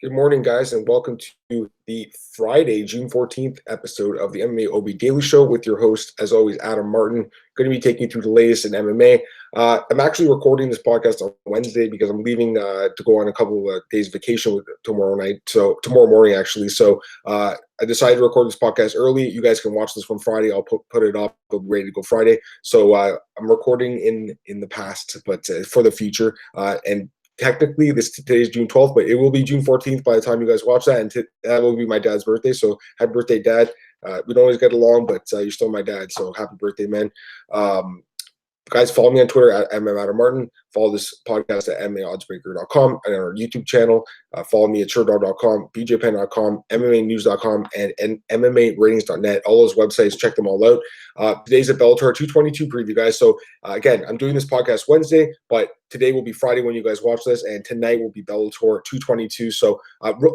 Good morning, guys, and welcome to the Friday, June 14th episode of the MMAOB Daily Show with your host, as always, Adam Martin. Going to be taking you through the latest in MMA. I'm actually recording this podcast on Wednesday because I'm leaving to go on a couple of days vacation tomorrow morning, actually. So I decided to record this podcast early. You guys can watch this one Friday. I'll put it up. It'll be ready to go Friday. So I'm recording in the past, but for the future. And technically today is June 12th, but it will be June 14th by the time you guys watch that, and that will be my dad's birthday. So happy birthday, Dad. We don't always get along, but you're still my dad, so happy birthday, man. Guys, follow me on Twitter at MMAOB. Follow this podcast at MMAOddsbreaker.com and our YouTube channel. Follow me at SureDog.com, BJPen.com, MMAnews.com, and MMAratings.net. All those websites, check them all out. Today's a Bellator 222 preview, guys. So, again, I'm doing this podcast Wednesday, but today will be Friday when you guys watch this, and tonight will be Bellator 222. So,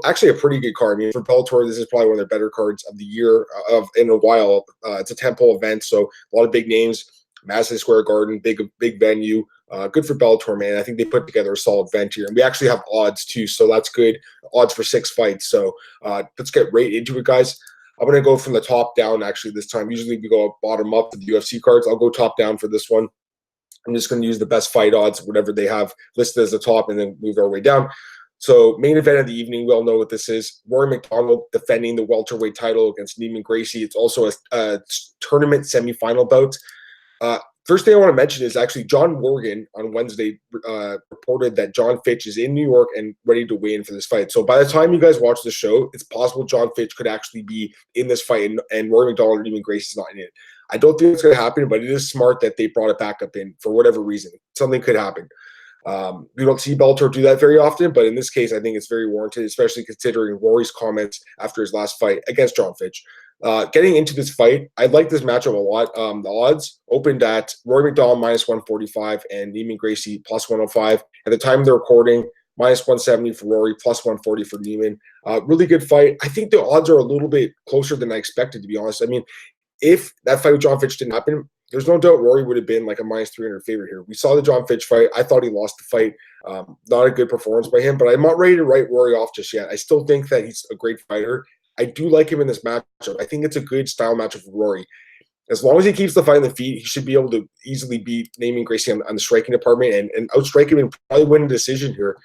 actually a pretty good card. I mean, for Bellator, this is probably one of their better cards of the year in a while. It's a tentpole event, so a lot of big names. Madison Square Garden, big venue. Good for Bellator, man. I think they put together a solid event here. And we actually have odds, too, so that's good. Odds for 6 fights. So let's get right into it, guys. I'm going to go from the top down, actually, this time. Usually we go bottom up for the UFC cards. I'll go top down for this one. I'm just going to use the best fight odds, whatever they have listed as the top, and then move our way down. So main event of the evening, we all know what this is. Rory MacDonald defending the welterweight title against Neiman Gracie. It's also a tournament semifinal bout. First thing I want to mention is actually John Morgan on Wednesday reported that John Fitch is in New York and ready to weigh in for this fight. So by the time you guys watch the show, it's possible John Fitch could actually be in this fight and Rory MacDonald or even Grace is not in it. I don't think it's going to happen, but it is smart that they brought it back up in for whatever reason. Something could happen. We don't see Bellator do that very often, but in this case, I think it's very warranted, especially considering Rory's comments after his last fight against John Fitch. Getting into this fight, I like this matchup a lot. The odds opened at Rory MacDonald minus 145 and Neiman Gracie plus 105. At the time of the recording, minus 170 for Rory, plus 140 for Neiman. Really good fight. I think the odds are a little bit closer than I expected, to be honest. I mean, if that fight with John Fitch didn't happen, there's no doubt Rory would have been like a minus 300 favorite here. We saw the John Fitch fight. I thought he lost the fight. Not a good performance by him, but I'm not ready to write Rory off just yet. I still think that he's a great fighter. I do like him in this matchup. I think it's a good style matchup for Rory. As long as he keeps the fight on the feet, he should be able to easily beat Neiman Gracie on the striking department and outstrike him and probably win a decision here.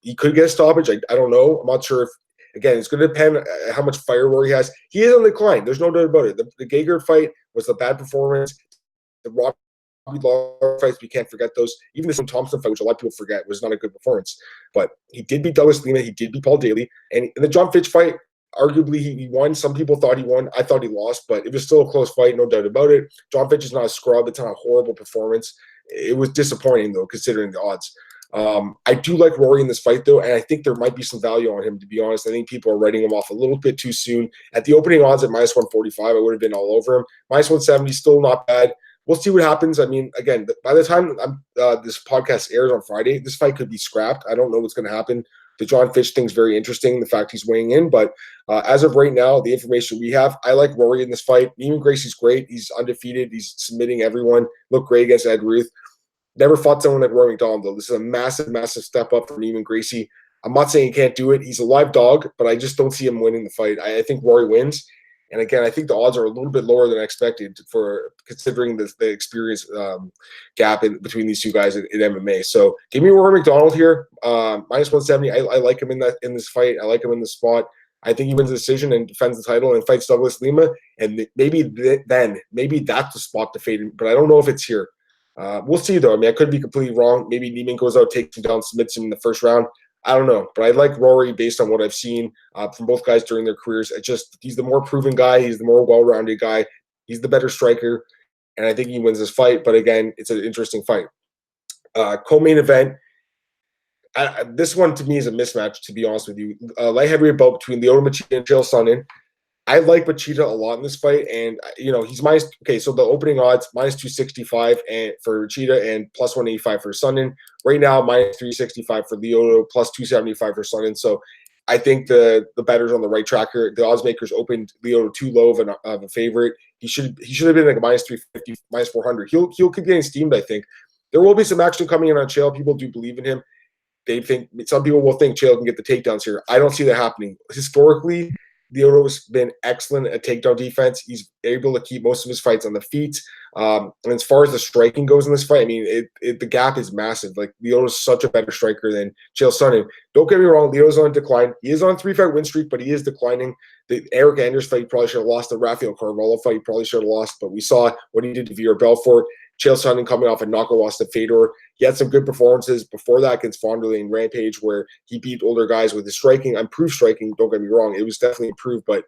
He could get a stoppage. I don't know. I'm not sure if, again, it's going to depend how much fire Rory has. He is on the decline. There's no doubt about it. The Gagard fight was a bad performance. The Robbie Lawler fights, we can't forget those. Even the Sam Thompson fight, which a lot of people forget, was not a good performance. But he did beat Douglas Lima. He did beat Paul Daly. And in the John Fitch fight, arguably he won. Some people thought he won. I thought he lost, but it was still a close fight, no doubt about it. John Fitch is not a scrub. It's not a horrible performance. It was disappointing, though, considering the odds. I do like Rory in this fight, though, and I think there might be some value on him, to be honest. I think people are writing him off a little bit too soon. At the opening odds at minus 145, I would have been all over him. Minus 170, still not bad. We'll see what happens. I mean, again, by the time this podcast airs on Friday, this fight could be scrapped. I don't know what's going to happen. The John Fitch thing's very interesting, the fact he's weighing in. But as of right now, the information we have, I like Rory in this fight. Neiman Gracie's great. He's undefeated. He's submitting everyone. Looked great against Ed Ruth. Never fought someone like Rory MacDonald, though. This is a massive, massive step up for Neiman Gracie. I'm not saying he can't do it. He's a live dog, but I just don't see him winning the fight. I think Rory wins. And again, I think the odds are a little bit lower than I expected for considering the experience gap between these two guys in MMA. So give me Rory MacDonald here, minus 170. I like him in this fight. I like him in the spot. I think he wins the decision and defends the title and fights Douglas Lima. And maybe that's the spot to fade him. But I don't know if it's here. We'll see, though. I mean, I could be completely wrong. Maybe Neiman goes out, takes him down, submits him in the first round. I don't know, but I like Rory based on what I've seen from both guys during their careers. He's the more proven guy. He's the more well-rounded guy. He's the better striker, and I think he wins this fight. But again, it's an interesting fight. Co-main event. This one to me is a mismatch, to be honest with you. Light heavyweight bout between Lyoto Machida and Chael Sonnen. I like Machida a lot in this fight, and he's minus. Okay, so the opening odds minus 265 and for Machida and plus 185 for Sonnen. Right now, minus 365 for Lyoto, plus 275 for Sonnen. So I think the bettor's on the right track here. The odds makers opened Lyoto too low of a favorite. He should have been like a minus 350, minus 400. He'll keep getting steamed. I think there will be some action coming in on Chael. People do believe in him. some people will think Chael can get the takedowns here. I don't see that happening. Historically, Lyoto's been excellent at takedown defense. He's able to keep most of his fights on the feet. And as far as the striking goes in this fight, I mean, the gap is massive. Like, Lyoto's such a better striker than Chael Sonnen. Don't get me wrong, Lyoto's on decline. He is on a 3-fight win streak, but he is declining. The Eric Anders fight, he probably should have lost. The Rafael Carvalho fight, he probably should have lost. But we saw what he did to Vera Belfort. Chael Sonnen coming off a knockout loss to Fedor. He had some good performances before that against Wanderlei and Rampage, where he beat older guys with his striking. Improved striking, don't get me wrong. It was definitely improved, but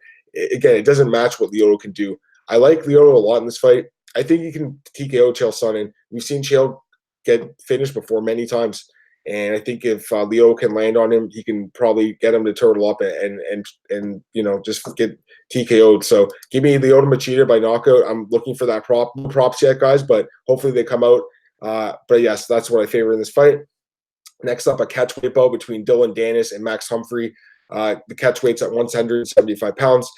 again, it doesn't match what Lyoto can do. I like Lyoto a lot in this fight. I think he can TKO Chael Sonnen. We've seen Chael get finished before many times. And I think if Lyoto can land on him, he can probably get him to turtle up and just get TKO'd. So give me Lyoto Machida by knockout. I'm looking for that props yet, guys, but hopefully they come out. But yes, that's what I favor in this fight. Next up, a catchweight bout between Dylan Dennis and Max Humphrey. The catchweight's at 175 pounds.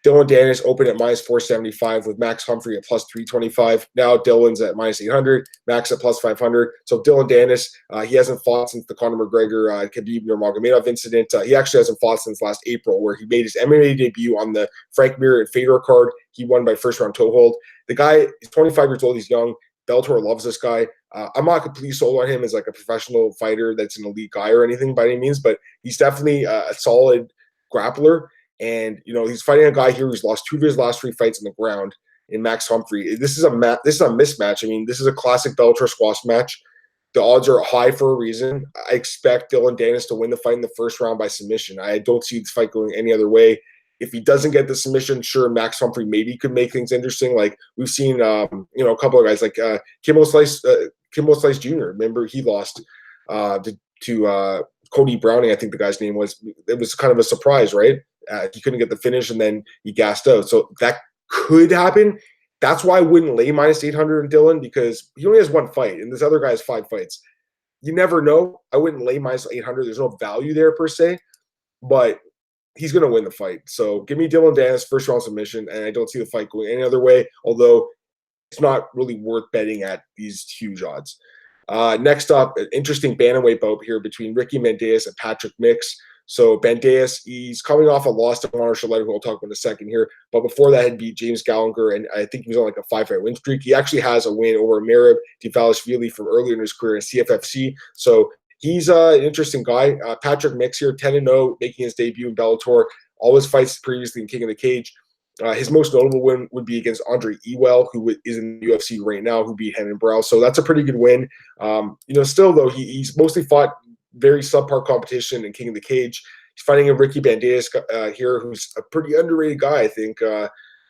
Dylan Dennis opened at minus 475 with Max Humphrey at plus 325. Now Dylan's at minus 800, Max at plus 500. So Dylan Dennis, he hasn't fought since the Conor McGregor Khabib Nurmagomedov incident. He actually hasn't fought since last April, where he made his MMA debut on the Frank Mir and Fedor card. He won by first round toe hold. The guy is 25 years old. He's young. Bellator loves this guy. I'm not completely sold on him as like a professional fighter that's an elite guy or anything by any means, but he's definitely a solid grappler. And, he's fighting a guy here who's lost 2 of his last 3 fights on the ground in Max Humphrey. This is a mismatch. I mean, this is a classic Bellator squash match. The odds are high for a reason. I expect Dylan Dennis to win the fight in the first round by submission. I don't see this fight going any other way. If he doesn't get the submission, sure, Max Humphrey maybe could make things interesting. Like we've seen, a couple of guys like Kimbo Slice Jr. Remember, he lost to Cody Browning, I think the guy's name was. It was kind of a surprise, right? He couldn't get the finish, and then he gassed out. So that could happen. That's why I wouldn't lay minus 800 in Dylan, because he only has 1 fight, and this other guy has 5 fights. You never know. I wouldn't lay minus 800. There's no value there per se, but he's going to win the fight. So give me Dylan Dennis, first round submission, and I don't see the fight going any other way, although it's not really worth betting at these huge odds. Next up, an interesting bantamweight bout here between Ricky Mendeas and Patrick Mix. So Bandeas, he's coming off a loss to Juan Archuleta, who we'll talk about in a second here. But before that, he beat James Gallagher, and I think he was on like a 5-fight win streak. He actually has a win over Merab Dvalishvili from earlier in his career in CFFC. So he's an interesting guy. Patrick Mix here, 10-0, making his debut in Bellator. All his fights previously in King of the Cage. His most notable win would be against Andre Ewell, who is in the UFC right now, who beat Henan Brow. So that's a pretty good win. Still, though, he's mostly fought very subpar competition in King of the Cage. He's fighting a Ricky Bandeas here, who's a pretty underrated guy. I think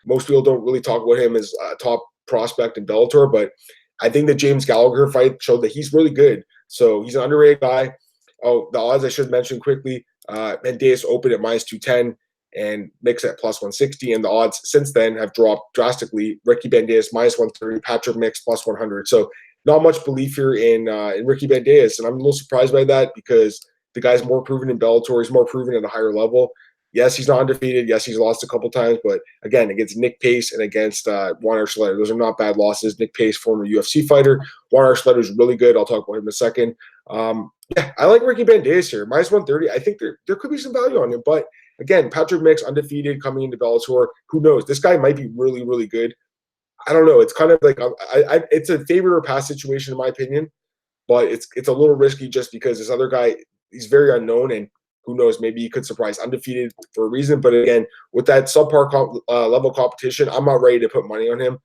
most people don't really talk about him as a top prospect in Bellator, but I think the James Gallagher fight showed that he's really good. So he's an underrated guy. Oh, the odds I should mention quickly. Bandeas opened at minus 210 and Mix at plus 160, and the odds since then have dropped drastically. Ricky Bandeas minus 130, Patrick Mix plus 100. So not much belief here in Ricky Bandeas, and I'm a little surprised by that because the guy's more proven in Bellator. He's more proven at a higher level. Yes, he's not undefeated. Yes, he's lost a couple times, but again, against Nick Pace and against Juan Archuleta, those are not bad losses. Nick Pace, former UFC fighter. Juan Archuleta is really good. I'll talk about him in a second. I like Ricky Bandeas here. Minus 130. I think there could be some value on him, but again, Patrick Mix, undefeated, coming into Bellator. Who knows? This guy might be really, really good. I don't know. It's kind of like it's a favor or pass situation in my opinion, but it's a little risky just because this other guy, he's very unknown, and who knows, maybe he could surprise undefeated for a reason. But again, with that subpar level competition, I'm not ready to put money on him.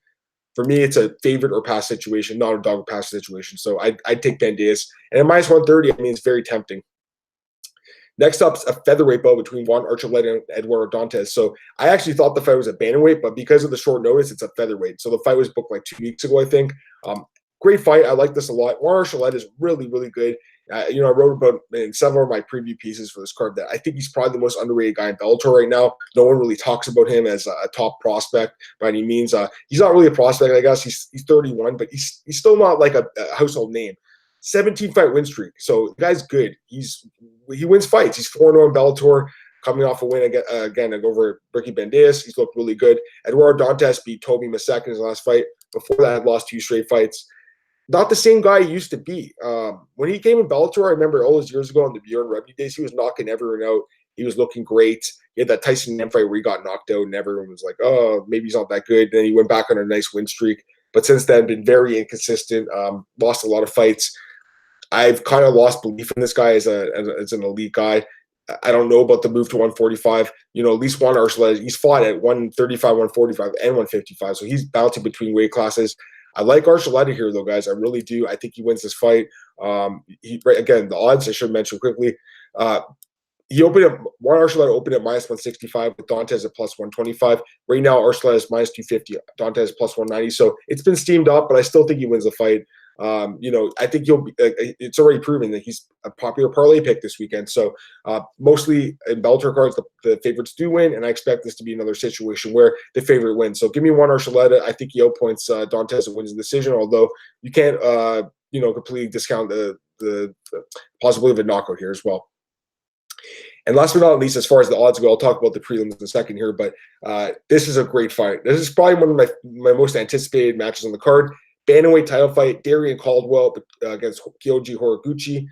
For me, it's a favorite or pass situation, not a dog pass situation. So I'd take Bandeas. And at minus 130, I mean, it's very tempting. Next up is a featherweight bout between Juan Archuleta and Eduardo Dantas. So I actually thought the fight was a bantamweight, but because of the short notice, it's a featherweight. So the fight was booked like 2 weeks ago, I think. Great fight. I like this a lot. Juan Archuleta is really, really good. I wrote about in several of my preview pieces for this card that I think he's probably the most underrated guy in Bellator right now. No one really talks about him as a top prospect by any means. He's not really a prospect, I guess. He's 31, but he's still not like a household name. 17-fight win streak. So the guy's good. He wins fights. He's 4-0 in Bellator, coming off a win again over Ricky Bandeas. He's looked really good. Eduardo Dantas beat Toby Masek in his last fight. Before that, had lost 2 straight fights. not the same guy he used to be. When he came in Bellator, I remember all those years ago on the Bjorn Rebney days, he was knocking everyone out. He was looking great. He had that Tyson Nam fight where he got knocked out, and everyone was like, "Oh, maybe he's not that good." Then he went back on a nice win streak, but since then, been very inconsistent. Lost a lot of fights. I've kind of lost belief in this guy as an elite guy. I don't know about the move to 145. At least Juan Archuleta, he's fought at 135, 145, and 155, so he's bouncing between weight classes. I like Archuleta here, though, guys. I really do. I think he wins this fight. Again, the odds I should mention quickly. Juan Archuleta opened at minus 165 with Dantes at plus 125. Right now, Archuleta is minus 250, Dantes plus 190. So it's been steamed up, but I still think he wins the fight. I think he'll be, it's already proven that he's a popular parlay pick this weekend. So mostly in Bellator cards, the favorites do win, and I expect this to be another situation where the favorite wins. So give me Juan Archuleta. I think he outpoints Dantes and wins the decision, although you can't, completely discount the possibility of a knockout here as well. And last but not least, as far as the odds go, I'll talk about the prelims in a second here, but this is a great fight. This is probably one of my most anticipated matches on the card. Bantamweight title fight, Darrion Caldwell against Kyoji Horiguchi.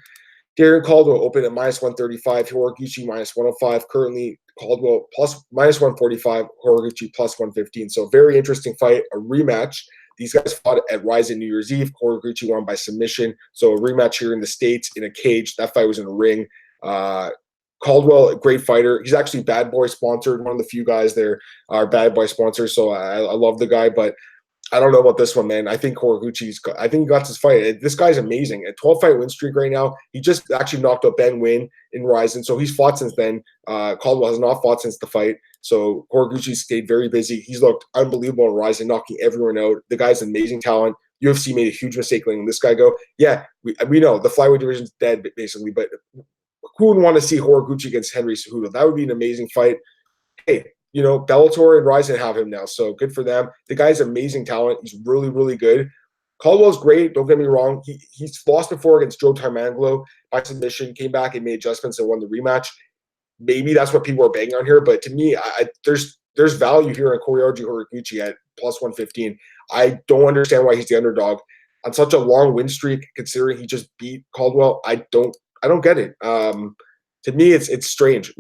Darrion Caldwell opened at minus 135, Horiguchi minus 105. Currently, Caldwell minus 145, Horiguchi plus 115. So very interesting fight, a rematch. These guys fought at Rise in New Year's Eve. Horiguchi won by submission. So a rematch here in the States in a cage. That fight was in a ring. Caldwell, a great fighter. He's actually Bad Boy sponsored. One of the few guys there are Bad Boy sponsors. So I love the guy, but I don't know about this one, man. I think I think he got his fight. This guy's amazing. A 12-fight win streak right now. He just actually knocked out Ben Nguyen in Ryzen, so he's fought since then. Caldwell has not fought since the fight, so Horiguchi stayed very busy. He's looked unbelievable in Ryzen, knocking everyone out. The guy's amazing talent. UFC made a huge mistake letting this guy go. Yeah, we know the flyweight division's dead, basically, but who would want to see Horiguchi against Henry Cejudo? That would be an amazing fight. Hey, Bellator and Ryzen have him now, so good for them. The guy's amazing talent. He's really, really good. Caldwell's great. Don't get me wrong. He's lost before against Joe Tarmanglo by submission, came back and made adjustments and won the rematch. Maybe that's what people are banging on here, but to me, there's value here in Kyoji Horiguchi at plus 115. I don't understand why he's the underdog on such a long win streak, considering he just beat Caldwell. I don't get it. To me, it's strange.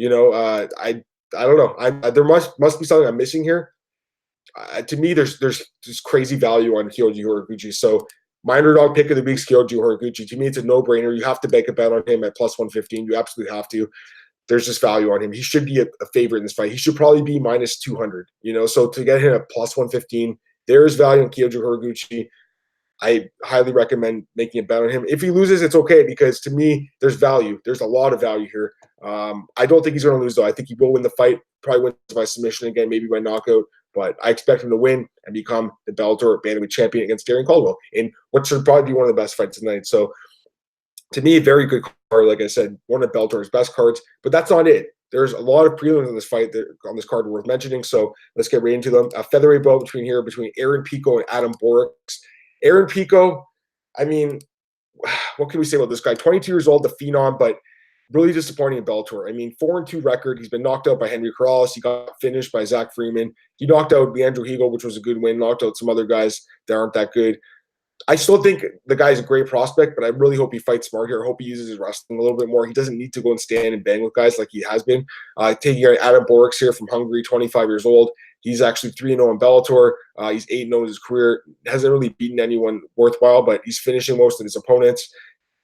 I don't know. There must be something I'm missing here. To me, there's crazy value on Kyoji Horiguchi. So my underdog pick of the week is Kyoji Horiguchi. To me, it's a no-brainer. You have to make a bet on him at plus 115. You absolutely have to. There's just value on him. He should be a favorite in this fight. He should probably be minus 200. So to get him at plus 115, there is value on Kyoji Horiguchi. I highly recommend making a bet on him. If he loses, it's okay, because to me, there's value. There's a lot of value here. I don't think he's going to lose, though. I think he will win the fight. Probably wins by submission again, maybe by knockout. But I expect him to win and become the Bellator bantamweight champion against Darrion Caldwell in what should probably be one of the best fights tonight. So to me, a very good card. Like I said, one of Bellator's best cards. But that's not it. There's a lot of prelims on this fight on this card worth mentioning. So let's get right into them. A featherweight bout between Aaron Pico and Adam Borics. Aaron Pico, I mean, what can we say about this guy? 22 years old, the phenom, but really disappointing in Bellator. I mean, 4-2 record. He's been knocked out by Henry Corrales. He got finished by Zach Freeman. He knocked out Leandro Higo, which was a good win. Knocked out some other guys that aren't that good. I still think the guy's a great prospect, but I really hope he fights smart here. I hope he uses his wrestling a little bit more. He doesn't need to go and stand and bang with guys like he has been. Taking Adam Borics here from Hungary, 25 years old. He's actually 3-0 in Bellator. He's 8-0 in his career. Hasn't really beaten anyone worthwhile, but he's finishing most of his opponents.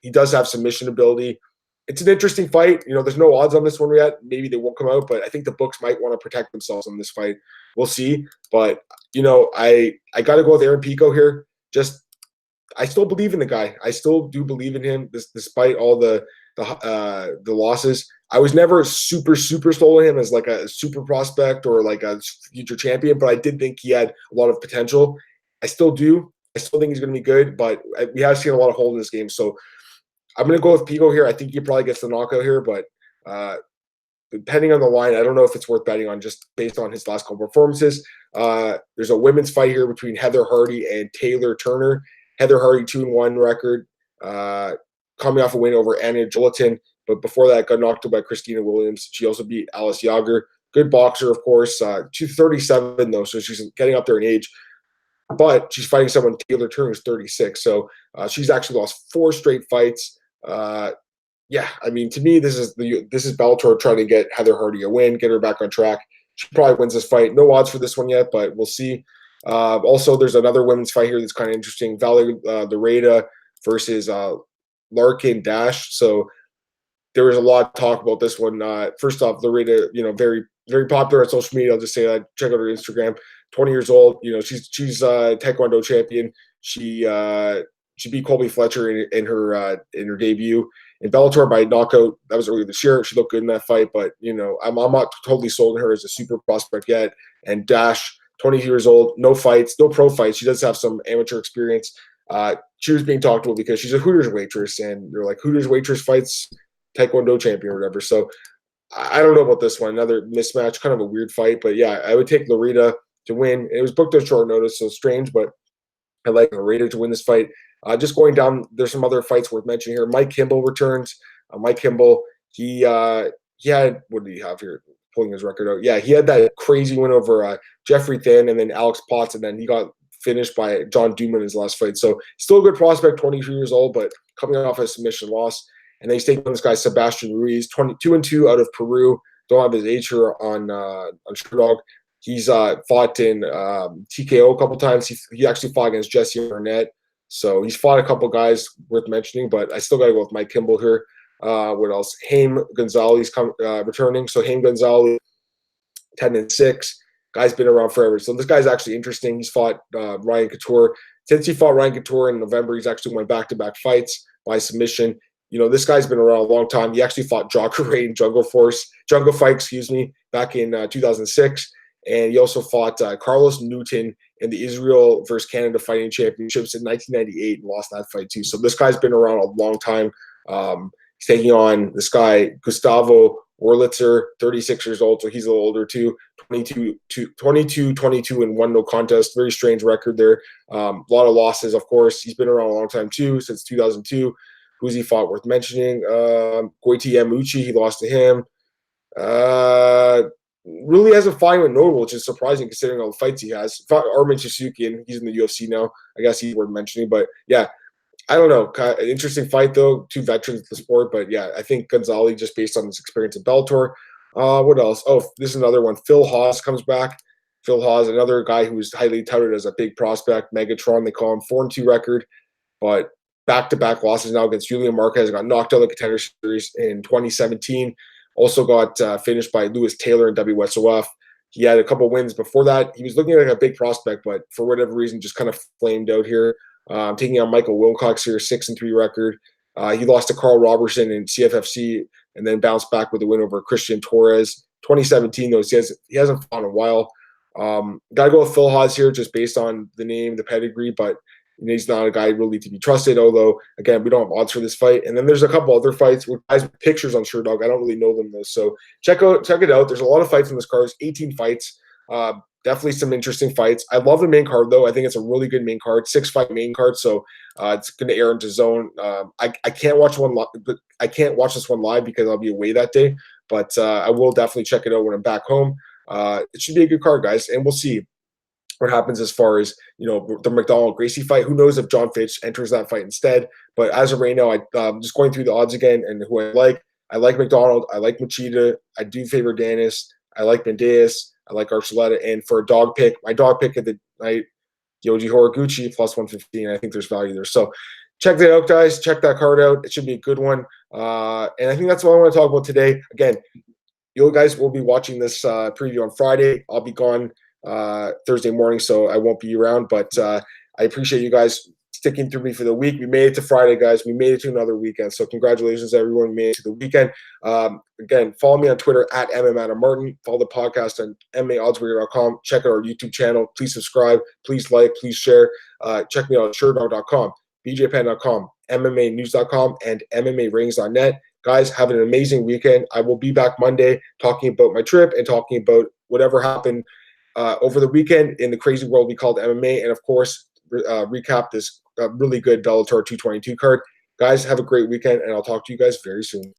He does have submission ability. It's an interesting fight. There's no odds on this one yet. Maybe they won't come out, but I think the books might want to protect themselves on this fight. We'll see. But, I got to go with Aaron Pico here. I still believe in the guy. I still do believe in him, despite all the losses. I was never super sold on him as like a super prospect or like a future champion, but I did think he had a lot of potential. I still do. I still think he's going to be good, but we have seen a lot of holes in this game. So I'm going to go with Pico here. I think he probably gets the knockout here, but depending on the line, I don't know if it's worth betting on just based on his last couple performances. There's a women's fight here between Heather Hardy and Taylor Turner. Heather Hardy 2-1 record, coming off a win over Anna Joliton, but before that got knocked out by Christina Williams. She also beat Alice Yager. Good boxer, of course. 237 though, so she's getting up there in age. but she's fighting someone, Taylor Turner, who's 36. So she's actually lost 4 straight fights. Yeah, I mean, to me, this is Bellator trying to get Heather Hardy a win, get her back on track. She probably wins this fight. No odds for this one yet, but we'll see. Also, there's another women's fight here that's kind of interesting. Valerie Loreda versus Larkin Dash. So there was a lot of talk about this one. First off, Loreda, very, very popular on social media. I'll just say that. Check out her Instagram. 20 years old. She's a Taekwondo champion. She beat Colby Fletcher in her debut in Bellator by knockout. That was earlier this year. She looked good in that fight, but I'm not totally sold on her as a super prospect yet. And Dash, 20 years old, no fights, no pro fights. She does have some amateur experience. She was being talked about because she's a Hooters waitress, and they're like, Hooters waitress fights Taekwondo champion or whatever. So I don't know about this one. Another mismatch, kind of a weird fight, but yeah, I would take Loreda to win. It was booked on short notice, so strange, but I like Loreda to win this fight. Just going down, there's some other fights worth mentioning here. Mike Kimball returns. Mike Kimball, he had, what did he have here? Pulling his record out. Yeah, he had that crazy win over Jeffrey Thin and then Alex Potts, and then he got finished by John Duman in his last fight. So still a good prospect, 23 years old, but coming off a submission loss. And then he's taking on this guy, Sebastian Ruiz, 22-2 out of Peru. Don't have his age here on Sherdog. He's fought in TKO a couple times. He actually fought against Jesse Arnett. So he's fought a couple guys worth mentioning, but I still got to go with Mike Kimball here. What else? Haim Gonzalez returning. So Haim Gonzalez, 10-6. Guy's been around forever. So this guy's actually interesting. He's fought Ryan Couture. Since he fought Ryan Couture in November, he's actually went back-to-back fights by submission. This guy's been around a long time. He actually fought Jacare in Jungle Fight, back in 2006. And he also fought Carlos Newton in the Israel versus Canada Fighting Championships in 1998 and lost that fight too. So this guy's been around a long time. He's taking on this guy, Gustavo Wurlitzer, 36 years old, so he's a little older too. 22 and 1 no contest. Very strange record there. A lot of losses, of course. He's been around a long time too, since 2002. Who's he fought worth mentioning? Goiti Yamuchi, he lost to him. Really hasn't fought anyone notable, which is surprising considering all the fights he has. Fought Armin Suzuki, and he's in the UFC now. I guess he's worth mentioning. But yeah, I don't know. An interesting fight, though. 2 veterans of the sport. But yeah, I think Gonzalez, just based on his experience in Bellator. What else? Oh, this is another one. Phil Hawes comes back. Phil Hawes, another guy who was highly touted as a big prospect. Megatron, they call him. 4-2 record. But back-to-back losses now against Julian Marquez. Got knocked out of the Contender Series in 2017. Also got finished by Lewis Taylor in WSOF. He had a couple wins before that. He was looking like a big prospect, but for whatever reason, just kind of flamed out here. Taking on Michael Wilcox here, 6-3 record. He lost to Carl Robertson in CFFC and then bounced back with a win over Christian Torres. 2017, though, he hasn't fought in a while. Got to go with Phil Hawes here just based on the name, the pedigree, but he's not a guy really to be trusted, although, again, we don't have odds for this fight. And then there's a couple other fights with guys with pictures on Sherdog. I don't really know them, though. So check it out. There's a lot of fights in this card. 18 fights. Definitely some interesting fights. I love the main card, though. I think it's a really good main card. 6-fight main card, so it's going to air into Zone. I can't watch this one live because I'll be away that day, but I will definitely check it out when I'm back home. It should be a good card, guys, and we'll see what happens as far as the MacDonald Gracie fight. Who knows if John Fitch enters that fight instead? But as of right now, I'm just going through the odds again and who I like. I like MacDonald. I like Machida. I do favor Danis. I like Mendeus. I like Archuleta. And for a dog pick, my dog pick of the night, Kyoji Horiguchi plus 115. I think there's value there. So check that out, guys. Check that card out. It should be a good one. And I think that's what I want to talk about today. Again, you guys will be watching this preview on Friday. I'll be gone Thursday morning, so I won't be around, but I appreciate you guys sticking through me for the week. We made it to Friday, guys. We made it to another weekend, so congratulations, everyone. We made it to the weekend. Again, follow me on Twitter at MMAOB. Follow the podcast on MMAOddswarrior.com. Check out our YouTube channel. Please subscribe. Please like. Please share. Check me out at Sherdog.com, BJPen.com, MMAnews.com, and MMArings.net. Guys, have an amazing weekend. I will be back Monday talking about my trip and talking about whatever happened over the weekend in the crazy world we called MMA, and of course, recap this really good Bellator 222 card. Guys, have a great weekend, and I'll talk to you guys very soon.